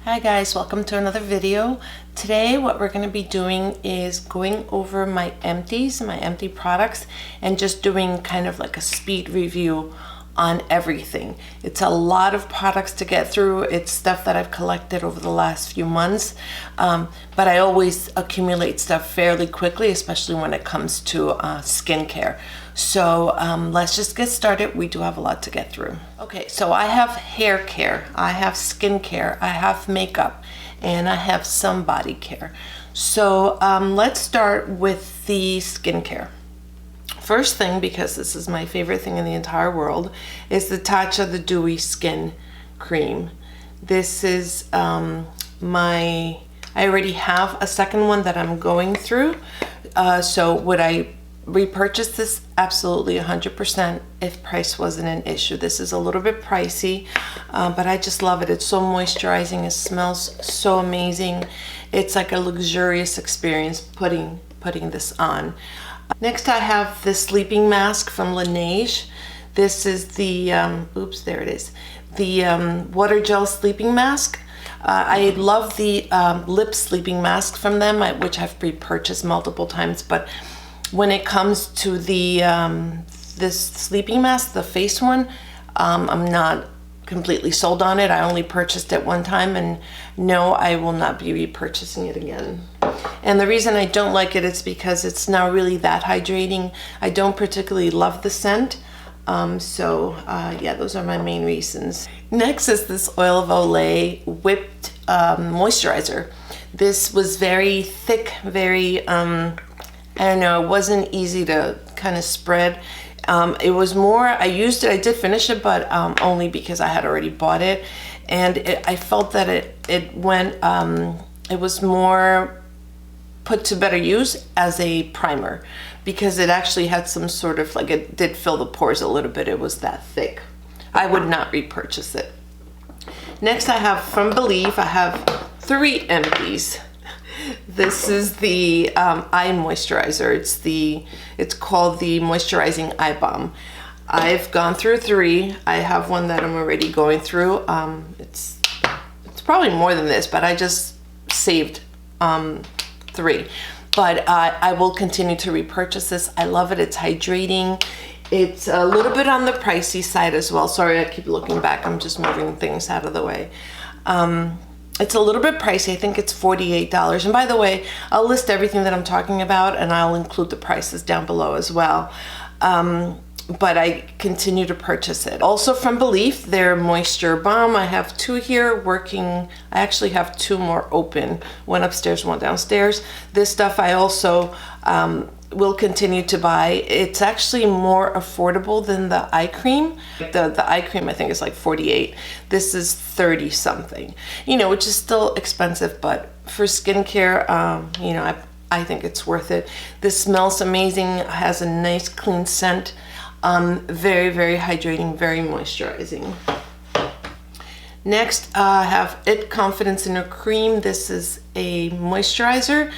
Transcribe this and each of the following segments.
Hi guys, welcome to another video. Today what we're going to be doing is going over my empty products and just doing kind of like a speed review on everything. It's a lot of products to get through. It's stuff that I've collected over the last few months, but I always accumulate stuff fairly quickly, especially when it comes to skincare. So let's just get started. We do have a lot to get through. Okay, so I have hair care, I have skincare, I have makeup, and I have some body care. So let's start with the skincare. First thing, because this is my favorite thing in the entire world, is the Tatcha the Dewy Skin Cream. This is I already have a second one that I'm going through. So would I repurchase this? Absolutely, 100% if price wasn't an issue. This is a little bit pricey, but I just love it. It's so moisturizing. It smells so amazing. It's like a luxurious experience putting this on. Next, I have the sleeping mask from Laneige. This is the, oops, there it is. The water gel sleeping mask. I love the lip sleeping mask from them, which I've repurchased multiple times. But when it comes to the this sleeping mask, the face one, I'm not completely sold on it. I only purchased it one time, and no, I will not be repurchasing it again. And the reason I don't like it is because it's not really that hydrating. I don't particularly love the scent. Yeah, those are my main reasons. Next is this Oil of Olay whipped moisturizer. This was very thick, very, I don't know, it wasn't easy to kind of spread. It was more, I used it, I did finish it, but only because I had already bought it. And I felt that it went, it was more put to better use as a primer, because it actually had some sort of, like, it did fill the pores a little bit. It was that thick. I would not repurchase it. Next, I have from Believe, I have 3 empties. This is the eye moisturizer. It's called the Moisturizing Eye Balm. I've gone through 3. I have one that I'm already going through. It's probably more than this, but I just saved 3. But I will continue to repurchase this. I love it. It's hydrating. It's a little bit on the pricey side as well. Sorry, I keep looking back. I'm just moving things out of the way. It's a little bit pricey. I think it's $48. And by the way, I'll list everything that I'm talking about, and I'll include the prices down below as well. But I continue to purchase it. Also from Believe, their Moisture Balm. I have 2 here working. I actually have 2 more open. One upstairs, one downstairs. This stuff I also will continue to buy. It's actually more affordable than the eye cream. The eye cream I think is like $48. This is 30 something. You know, which is still expensive, but for skincare, you know, I think it's worth it. This smells amazing. It has a nice clean scent. Very, very hydrating, very moisturizing. Next, I have It Confidence in a Cream. This is a moisturizer.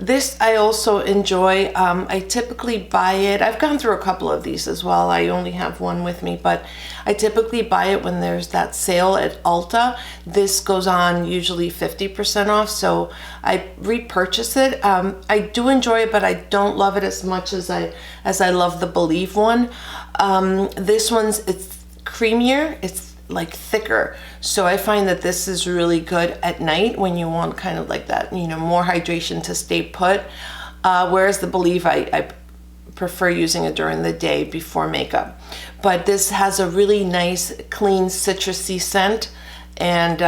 This I also enjoy. I typically buy it. I've gone through a couple of these as well. I only have one with me, but I typically buy it when there's that sale at Ulta. This goes on usually 50% off, so I repurchase it. I do enjoy it, but I don't love it as much as I love the Believe one. This one's, it's creamier. It's like thicker, so I find that this is really good at night when you want kind of like that, you know, more hydration to stay put, whereas the Believe I prefer using it during the day before makeup. But this has a really nice clean citrusy scent, and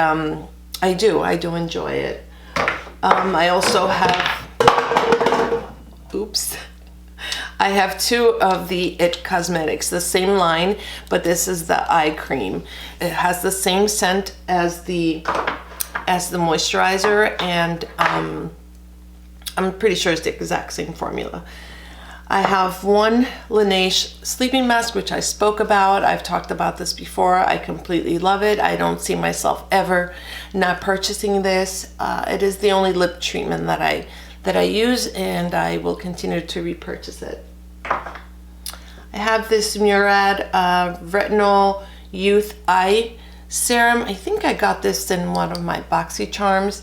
I do enjoy it. I also have, oops, I have 2 of the It Cosmetics, the same line, but this is the eye cream. It has the same scent as the moisturizer, and I'm pretty sure it's the exact same formula. I have one Laneige sleeping mask, which I spoke about. I've talked about this before. I completely love it. I don't see myself ever not purchasing this. It is the only lip treatment that I use, and I will continue to repurchase it. I have this Murad Retinol Youth Eye serum. I think I got this in one of my BoxyCharms.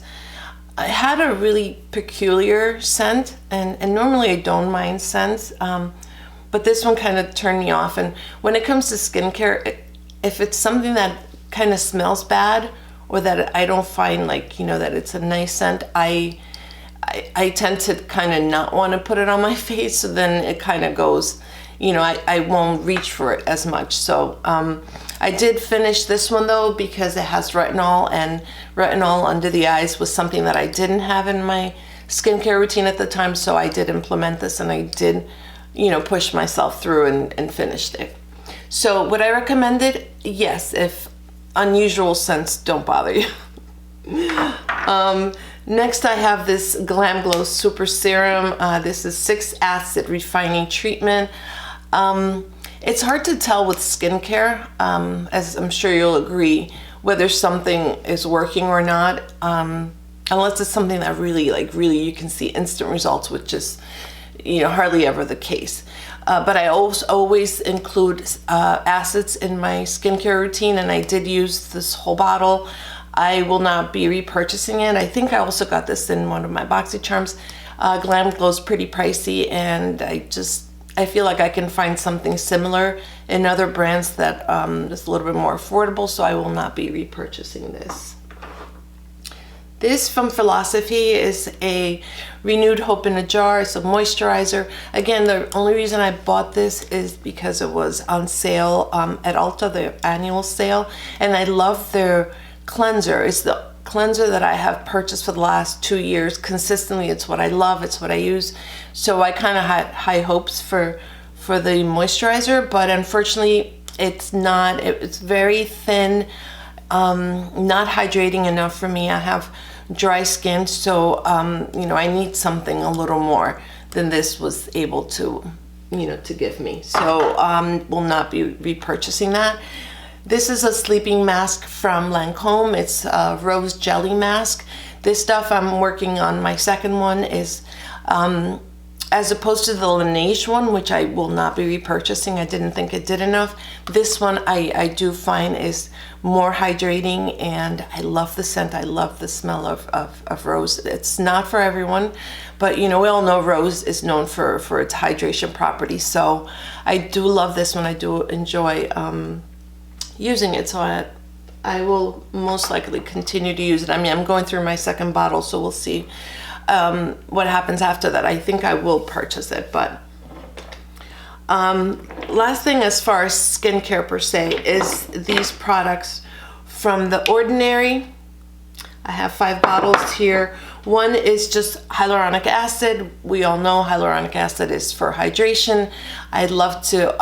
It had a really peculiar scent, and normally I don't mind scents, but this one kind of turned me off. And when it comes to skincare, if it's something that kind of smells bad, or that I don't find, like, you know, that it's a nice scent, I tend to kind of not want to put it on my face, so then it kind of goes, you know, I won't reach for it as much. So I did finish this one though, because it has retinol, and retinol under the eyes was something that I didn't have in my skincare routine at the time, so I did implement this, and I did, you know, push myself through and finished it. So would I recommend it? Yes, if unusual scents don't bother you. Next I have this Glamglow Super Serum. This is 6-acid refining treatment. It's hard to tell with skincare, as I'm sure you'll agree, whether something is working or not, unless it's something that really you can see instant results, which is, you know, hardly ever the case. But I always include acids in my skincare routine, and I did use this whole bottle. I will not be repurchasing it. I think I also got this in one of my BoxyCharms. Glamglow is pretty pricey, and I feel like I can find something similar in other brands that is a little bit more affordable, so I will not be repurchasing this. This from Philosophy is a Renewed Hope in a Jar. It's a moisturizer. Again, the only reason I bought this is because it was on sale at Ulta, their annual sale, and I love their cleanser. It's the cleanser that I have purchased for the last 2 years consistently. It's what I love, it's what I use. So I kind of had high hopes for the moisturizer, but unfortunately it's not. It's very thin, not hydrating enough for me. I have dry skin, so you know, I need something a little more than this was able to, you know, to give me. So will not be repurchasing that. This is a sleeping mask from Lancome. It's a rose jelly mask. This stuff I'm working on, my second one, is as opposed to the Laneige one, which I will not be repurchasing. I didn't think it did enough. This one I do find is more hydrating, and I love the scent. I love the smell of rose. It's not for everyone, but you know, we all know rose is known for its hydration properties. So I do love this one. I do enjoy using it, so I will most likely continue to use it. I mean, I'm going through my second bottle, so we'll see what happens after that. I think I will purchase it. But last thing as far as skincare per se is these products from The Ordinary. I have 5 bottles here. One is just hyaluronic acid. We all know hyaluronic acid is for hydration. I'd love to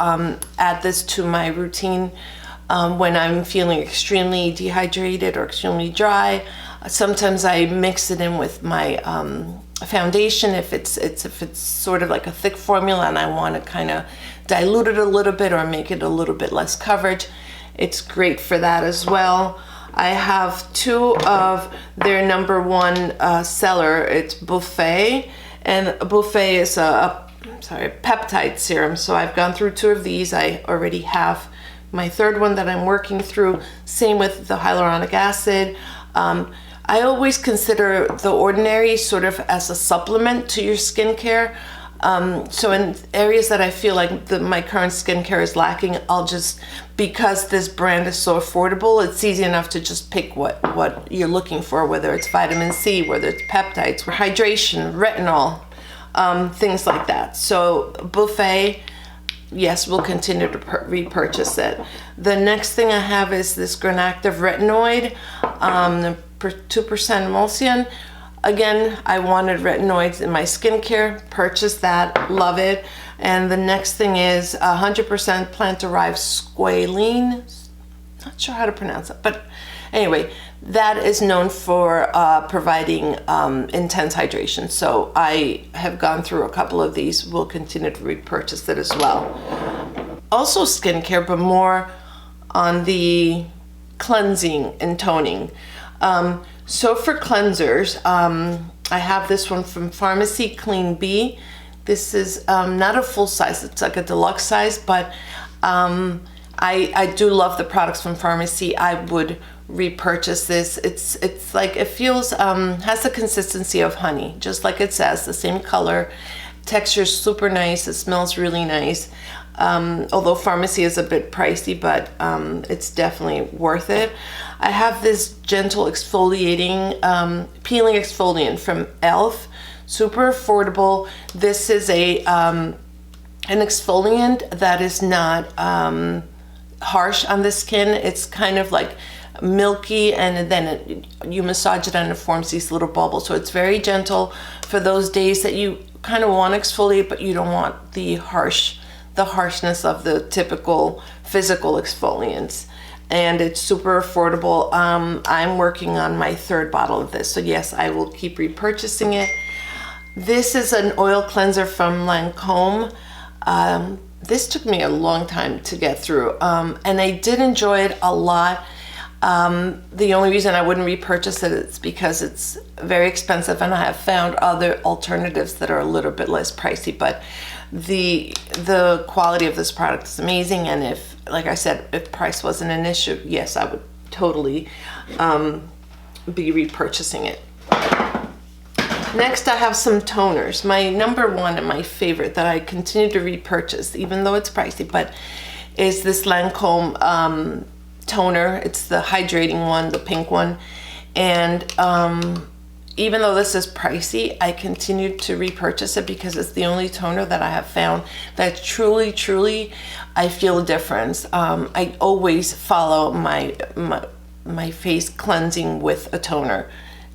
add this to my routine when I'm feeling extremely dehydrated or extremely dry. Sometimes I mix it in with my foundation if it's sort of like a thick formula and I want to kind of dilute it a little bit or make it a little bit less coverage. It's great for that as well. I have 2 of their #1 seller. It's Buffet, and Buffet is a peptide serum. So I've gone through 2 of these. I already have my 3rd one that I'm working through. Same with the hyaluronic acid. I always consider The Ordinary sort of as a supplement to your skincare. So in areas that I feel like my current skincare is lacking, I'll just, because this brand is so affordable, it's easy enough to just pick what you're looking for, whether it's vitamin C, whether it's peptides, or hydration, retinol, things like that. So Buffet, yes, we'll continue to repurchase it. The next thing I have is this Granactive Retinoid, 2% emulsion. Again, I wanted retinoids in my skincare, purchased that, love it. And the next thing is 100% plant-derived squalane. Not sure how to pronounce it, but anyway, that is known for providing intense hydration. So I have gone through a couple of these. We'll continue to repurchase it as well. Also skincare, but more on the cleansing and toning. So for cleansers, I have this one from Pharmacy Clean Bee. This is not a full size, it's like a deluxe size, but I do love the products from pharmacy. I would repurchase this. It's like, it feels, has the consistency of honey, just like it says, the same color. Texture is super nice. It smells really nice. Although pharmacy is a bit pricey, but it's definitely worth it. I have this gentle exfoliating, peeling exfoliant from e.l.f. Super affordable. This is an exfoliant that is not harsh on the skin. It's kind of like milky, and then you massage it and it forms these little bubbles. So it's very gentle for those days that you kind of want to exfoliate, but you don't want the harshness of the typical physical exfoliants. And it's super affordable. I'm working on my 3rd bottle of this, so yes, I will keep repurchasing it. This is an oil cleanser from Lancome. This took me a long time to get through, and I did enjoy it a lot. The only reason I wouldn't repurchase it is because it's very expensive, and I have found other alternatives that are a little bit less pricey, but the quality of this product is amazing. And if, like I said, if price wasn't an issue, yes, I would totally be repurchasing it. Next, I have some toners. My number one and my favorite that I continue to repurchase, even though it's pricey, but is this Lancome toner. It's the hydrating one, the pink one. And even though this is pricey, I continue to repurchase it because it's the only toner that I have found that truly I feel a difference. I always follow my face cleansing with a toner.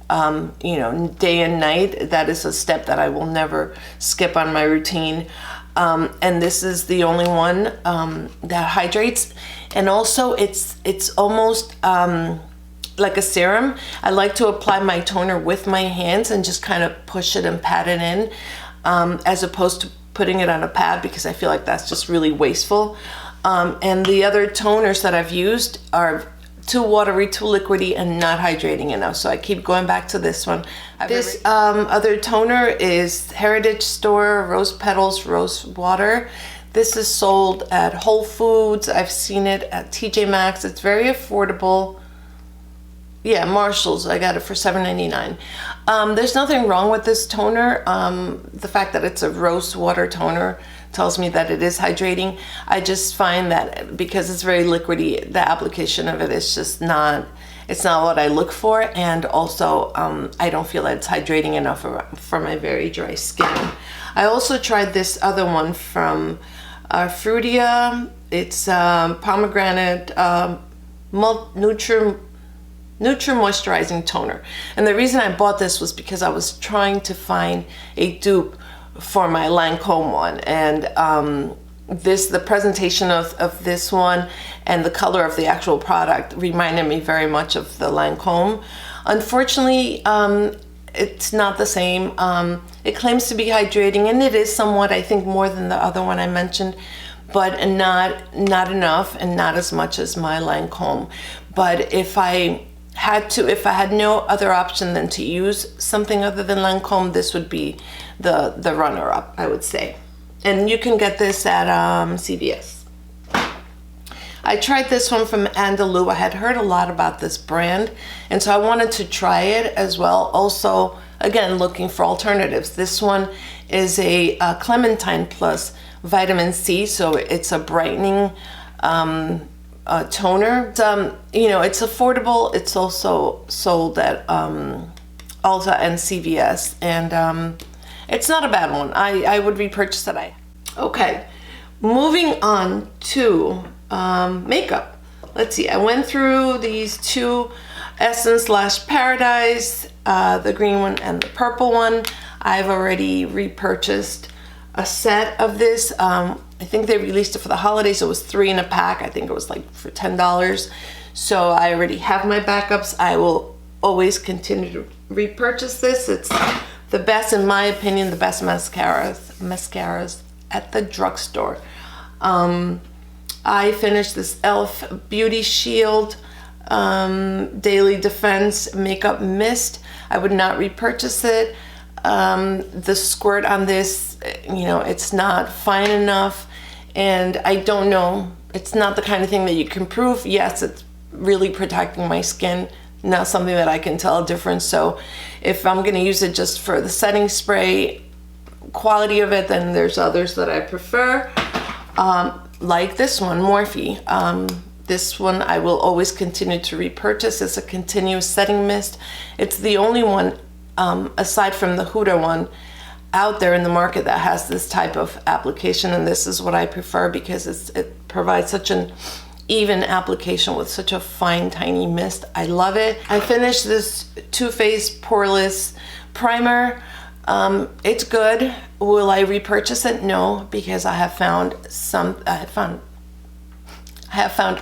You know, day and night. That is a step that I will never skip on my routine. And this is the only one that hydrates. And also it's almost like a serum. I like to apply my toner with my hands and just kind of push it and pat it in, as opposed to putting it on a pad, because I feel like that's just really wasteful. And the other toners that I've used are too watery, too liquidy, and not hydrating enough. So I keep going back to this one. This other toner is Heritage Store Rose Petals Rose Water. This is sold at Whole Foods. I've seen it at TJ Maxx. It's very affordable. Yeah, Marshall's. I got it for $7.99. There's nothing wrong with this toner. The fact that it's a rose water toner tells me that it is hydrating. I just find that because it's very liquidy, the application of it is just not, it's not what I look for. And also, I don't feel that it's hydrating enough for my very dry skin. I also tried this other one from Fruitia. It's pomegranate Moisturizing toner. And the reason I bought this was because I was trying to find a dupe for my Lancome one, and the presentation of this one and the color of the actual product reminded me very much of the Lancome. Unfortunately, it's not the same. It claims to be hydrating, and it is somewhat, I think, more than the other one I mentioned, but not enough and not as much as my Lancome. But if I had no other option than to use something other than Lancome, this would be the runner-up, I would say. And you can get this at CVS. I tried this one from Andalou. I had heard a lot about this brand, and so I wanted to try it as well. Also, again, looking for alternatives. This one is a Clementine Plus Vitamin C, so it's a brightening toner. You know, it's affordable. It's also sold at Ulta and CVS, and it's not a bad one. I would repurchase it. Okay, moving on to makeup. Let's see, I went through these two Essence Lash Paradise, the green one and the purple one. I've already repurchased a set of this. I think they released it for the holidays. It was 3 in a pack. I think it was like for $10. So I already have my backups. I will always continue to repurchase this. It's the best, in my opinion, the best mascaras at the drugstore. I finished this e.l.f. Beauty Shield Daily Defense Makeup Mist. I would not repurchase it. The squirt on this, you know, it's not fine enough, and I don't know It's not the kind of thing that you can prove. Yes, it's really protecting my skin, not something that I can tell a difference. So if I'm gonna use it just for the setting spray quality of it, then there's others that I prefer. Like this one, Morphe. This one I will always continue to repurchase. It's a continuous setting mist. It's the only one, aside from the Huda one, out there in the market that has this type of application, and this is what I prefer because it provides such an even application with such a fine, tiny mist. I love it. I finished this Too Faced Poreless Primer. It's good. Will I repurchase it? No, because I have found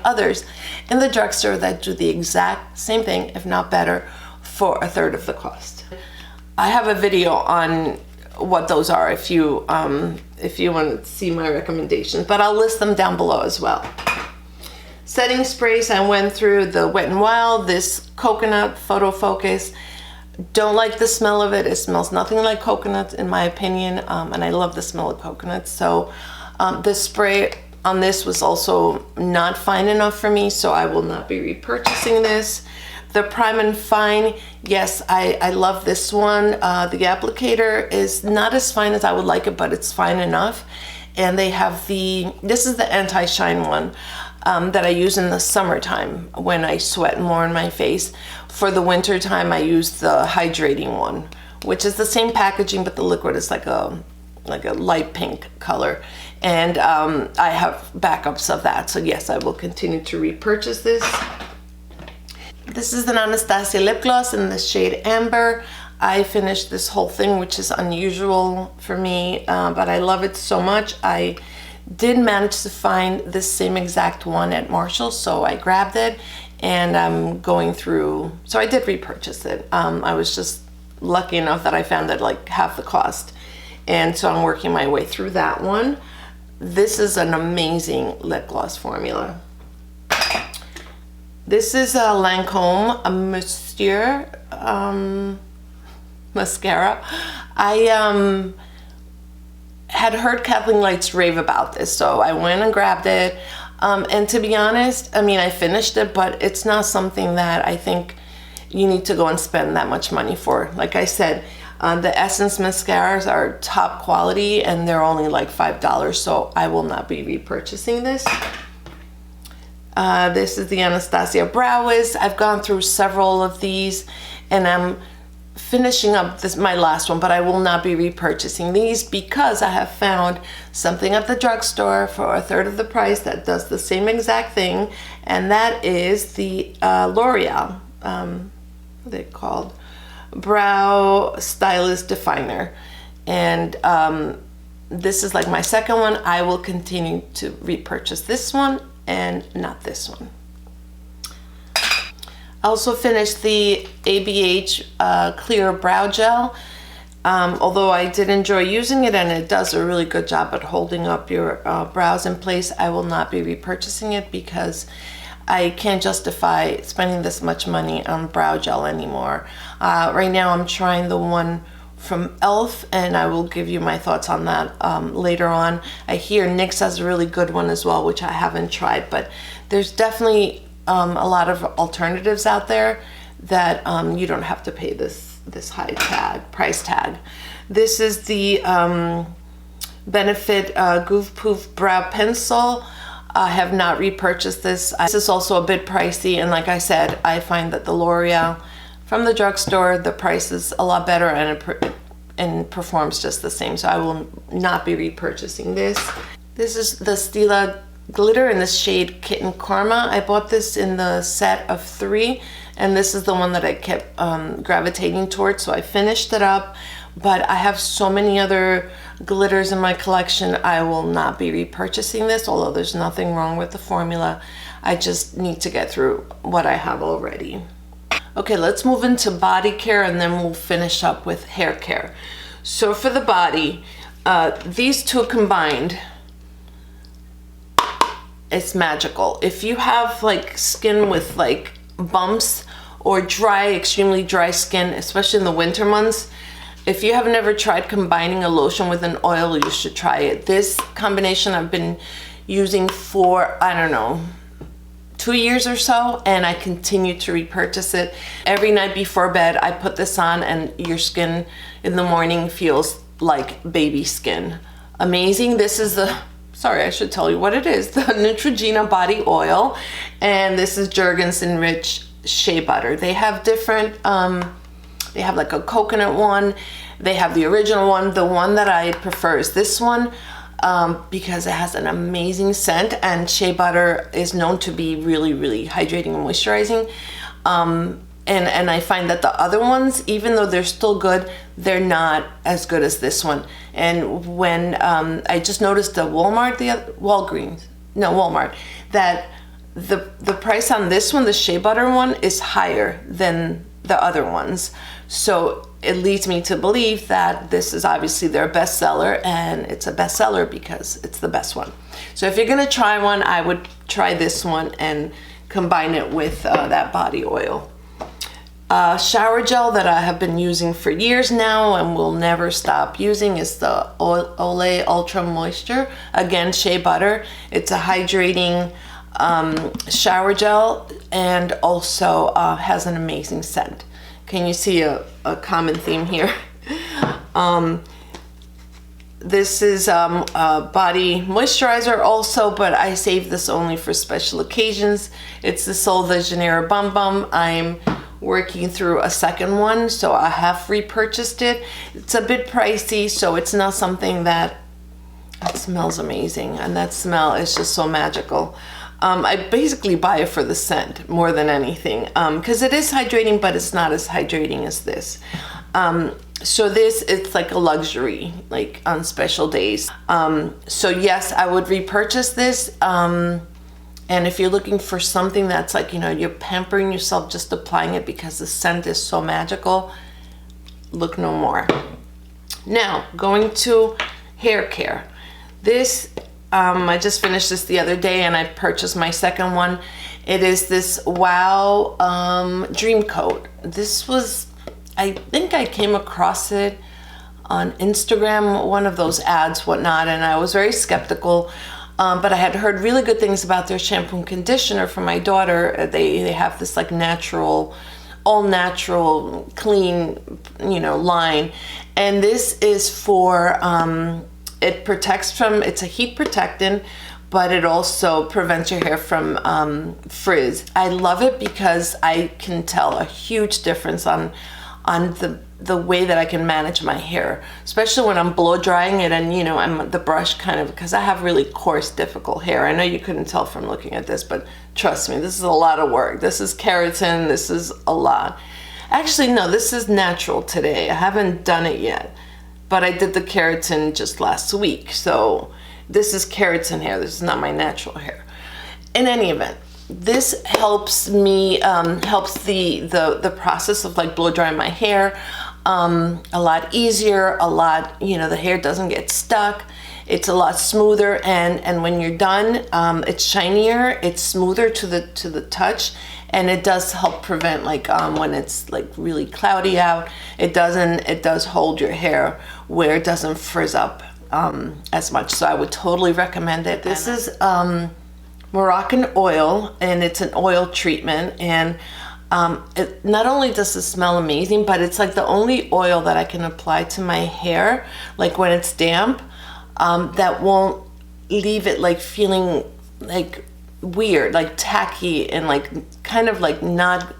others in the drugstore that do the exact same thing, if not better, for a third of the cost. I have a video on what those are if you want to see my recommendations, but I'll list them down below as well. Setting sprays, I went through the Wet n Wild, this coconut photo focus. Don't like the smell of it. It smells nothing like coconut in my opinion, and I love the smell of coconut. So the spray on this was also not fine enough for me, so I will not be repurchasing this. The Prime and Fine, yes, I love this one. The applicator is not as fine as I would like it, but it's fine enough. And they have this is the anti-shine one that I use in the summertime when I sweat more in my face. For the winter time, I use the Hydrating one, which is the same packaging, but the liquid is like a light pink color. And I have backups of that. So yes, I will continue to repurchase this. This is an Anastasia lip gloss in the shade Amber. I finished this whole thing, which is unusual for me, but I love it so much. I did manage to find the same exact one at Marshall's, so I grabbed it and I'm going through, so I did repurchase it. I was just lucky enough that I found it like half the cost. And so I'm working my way through that one. This is an amazing lip gloss formula. This is a Lancome mascara. I had heard Kathleen Lights rave about this, so I went and grabbed it. And to be honest, I mean, I finished it, but it's not something that I think you need to go and spend that much money for. Like I said, the Essence mascaras are top quality and they're only like $5, so I will not be repurchasing this. This is the Anastasia Brow Wiz. I've gone through several of these and I'm finishing up my last one, but I will not be repurchasing these because I have found something at the drugstore for a third of the price that does the same exact thing, and that is the L'Oreal, what are they called? Brow Stylist Definer. And this is like my second one. I will continue to repurchase this one and not this one. I also finished the ABH Clear Brow Gel. Although I did enjoy using it and it does a really good job at holding up your brows in place, I will not be repurchasing it because I can't justify spending this much money on brow gel anymore. Right now I'm trying the one from e.l.f. and I will give you my thoughts on that later on. I hear NYX has a really good one as well, which I haven't tried, but there's definitely a lot of alternatives out there that you don't have to pay this high price tag. This is the Benefit Goof Poof Brow Pencil. I have not repurchased this. This is also a bit pricey, and like I said, I find that the L'Oreal from the drugstore, the price is a lot better and performs just the same, so I will not be repurchasing this. This is the Stila Glitter in the shade Kitten Karma. I bought this in the set of 3, and this is the one that I kept gravitating towards, so I finished it up. But I have so many other glitters in my collection, I will not be repurchasing this, although there's nothing wrong with the formula. I just need to get through what I have already. Okay, let's move into body care and then we'll finish up with hair care. So for the body, these two combined, it's magical. If you have like skin with like bumps or dry, extremely dry skin, especially in the winter months, if you have never tried combining a lotion with an oil, you should try it. This combination I've been using for, I don't know, 2 years or so, and I continue to repurchase it. Every night before bed, I put this on, and your skin in the morning feels like baby skin. Amazing. This is the, sorry, I should tell you what it is, the Neutrogena body oil, and this is Jergens Enriched Shea Butter. They have different, they have like a coconut one, they have the original one. The one that I prefer is this one, because it has an amazing scent, and shea butter is known to be really, really hydrating and moisturizing. And I find that the other ones, even though they're still good, they're not as good as this one. And when I just noticed at Walmart, Walmart, that the price on this one, the shea butter one, is higher than the other ones. So it leads me to believe that this is obviously their bestseller, and it's a bestseller because it's the best one. So if you're gonna try one, I would try this one and combine it with that body oil. Shower gel that I have been using for years now and will never stop using is the Olay Ultra Moisture. Again, shea butter. It's a hydrating shower gel, and also has an amazing scent. Can you see a common theme here? This is a body moisturizer also, but I save this only for special occasions. It's the Sol de Janeiro Bum Bum. I'm working through a second one, so I have repurchased it. It's a bit pricey, so it's not something that, it smells amazing, and that smell is just so magical. I basically buy it for the scent more than anything, because it is hydrating, but it's not as hydrating as this. So this, it's like a luxury, like on special days. So yes, I would repurchase this. And if you're looking for something that's like, you know, you're pampering yourself just applying it because the scent is so magical, look no more. Now, going to hair care. This, I just finished this the other day, and I purchased my second one. It is this Wow Dream Coat. This was, I think I came across it on Instagram, one of those ads, whatnot, and I was very skeptical. But I had heard really good things about their shampoo and conditioner for my daughter. They have this like natural, all natural, clean, you know, line. And this is for, it protects from, it's a heat protectant, but it also prevents your hair from frizz. I love it because I can tell a huge difference on the way that I can manage my hair, especially when I'm blow drying it, and you know, I'm the brush kind of, because I have really coarse, difficult hair. I know you couldn't tell from looking at this, but trust me, this is a lot of work. This is keratin, this is a lot. Actually, no, this is natural today. I haven't done it yet, but I did the keratin just last week. So this is keratin hair. This is not my natural hair. In any event, this helps me, helps the process of like blow drying my hair a lot easier, a lot, you know, the hair doesn't get stuck. It's a lot smoother, and when you're done, it's shinier, it's smoother to the touch, and it does help prevent like when it's like really cloudy out, it does hold your hair where it doesn't frizz up as much. So I would totally recommend it. This is Moroccan oil, and it's an oil treatment, and it not only does it smell amazing, but it's like the only oil that I can apply to my hair, like when it's damp, that won't leave it like feeling like weird, like tacky, and like kind of like not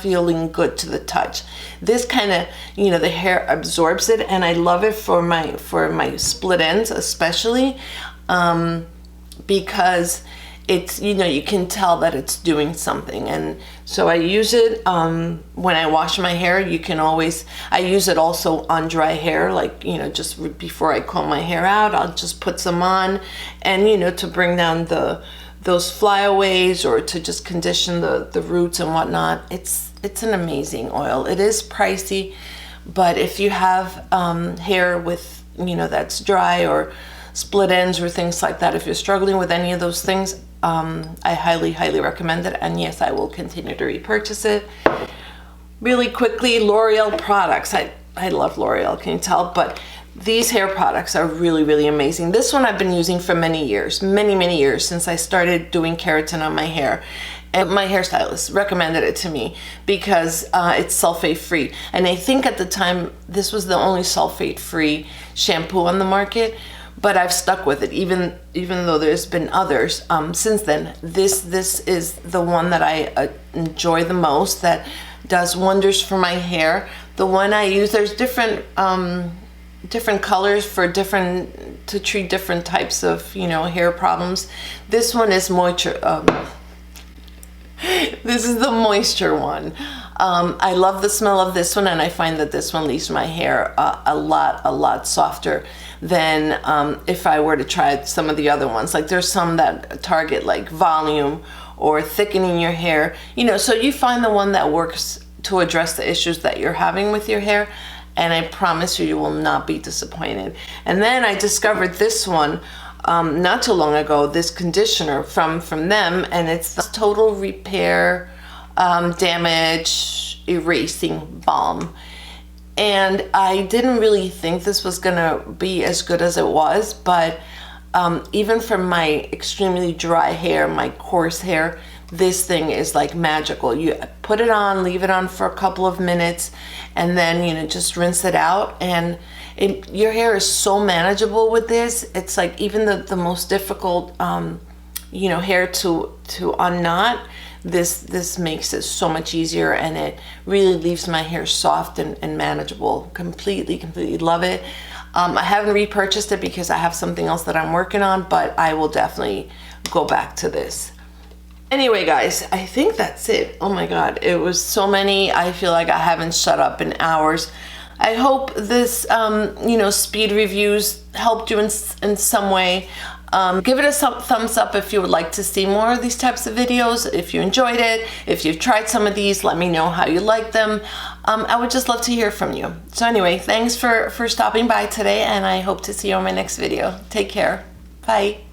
feeling good to the touch. This kind of, you know, the hair absorbs it, and I love it for my split ends especially, because it's, you know, you can tell that it's doing something. And so I use it when I wash my hair. You can always, I use it also on dry hair, like, you know, just before I comb my hair out, I'll just put some on, and you know, to bring down those flyaways, or to just condition the roots and whatnot. It's an amazing oil. It is pricey, but if you have hair with, you know, that's dry, or split ends or things like that, if you're struggling with any of those things, I highly recommend it. And yes, I will continue to repurchase it. Really quickly, L'Oreal products. I love L'Oreal, can you tell? But These hair products are really, really amazing. This one I've been using for many years, many years, since I started doing keratin on my hair. And my hairstylist recommended it to me because it's sulfate free. And I think at the time, this was the only sulfate free shampoo on the market, but I've stuck with it, even though there's been others since then. This is the one that I enjoy the most, that does wonders for my hair. The one I use, there's different colors for to treat different types of, you know, hair problems. This one is this is the moisture one. I love the smell of this one, and I find that this one leaves my hair a lot softer than if I were to try some of the other ones. Like there's some that target like volume or thickening your hair, you know, so you find the one that works to address the issues that you're having with your hair, and I promise you, you will not be disappointed. And then I discovered this one not too long ago, this conditioner from them, and it's the Total Repair Damage Erasing Balm. And I didn't really think this was gonna be as good as it was, but even for my extremely dry hair, my coarse hair, this thing is like magical. You put it on, leave it on for a couple of minutes, and then, you know, just rinse it out, and your hair is so manageable with this. It's like even the most difficult, you know, hair to unknot, this makes it so much easier, and it really leaves my hair soft and manageable. Completely love it. I haven't repurchased it because I have something else that I'm working on, but I will definitely go back to this. Anyway, guys, I think that's it. Oh my God, it was so many. I feel like I haven't shut up in hours. I hope this, you know, speed reviews helped you in some way. Give it a thumbs up if you would like to see more of these types of videos. If you enjoyed it, if you've tried some of these, let me know how you like them. I would just love to hear from you. So anyway, thanks for stopping by today, and I hope to see you on my next video. Take care. Bye.